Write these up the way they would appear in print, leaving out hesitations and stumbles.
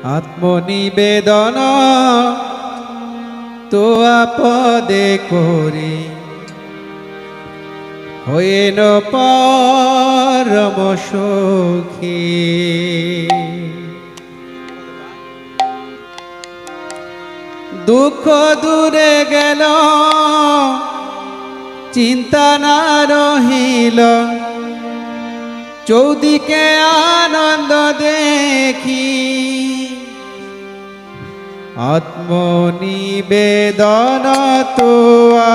আত্মনিবেদন তো আপদে করি হইন পরম সুখী। দুঃখ দূরে গেল চিন্তা না রহিল, চৌদিকে আনন্দ দেখি আত্মনিবেদন তো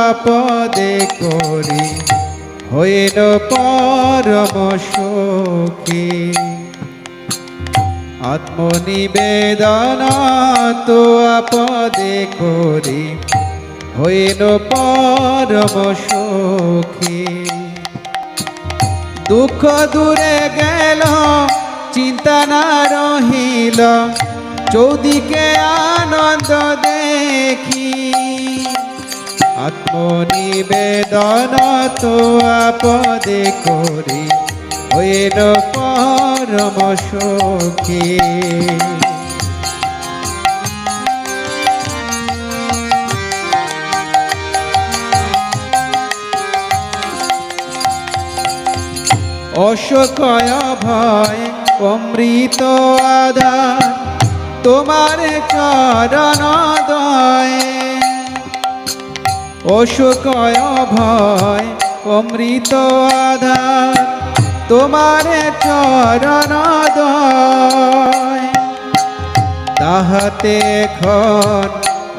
আপদে করি হইল পরম সুখী। আত্মনিবেদন তো আপদে করি হইল পরম সুখী। দুঃখ দূরে গেল চিন্তা না রহিল, চৌদিকে আনন্দ দেখি আত্মনিবেদন তো আপদে করি হইল পরম সুখী। অশোকয় ভয় অমৃত আধার তোমার চরণ দয়ে। অশোকয় ভয় অমৃত আধার তোমার চরণ দয়ে। তাহাতে এখন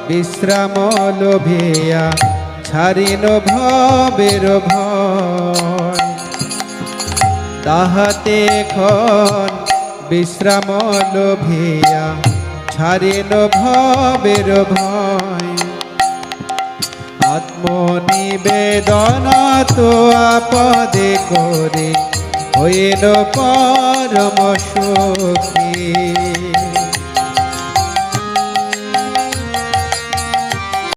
বিশ্রাম লোভিয়া ছাড়িন ভবের ভয়। তাহাতে এখন বিশ্রাম লোভিয়া ছাড়িল ভবের ভয়। আত্মনিবেদন তো আপদে করে হইল পরম সুখী।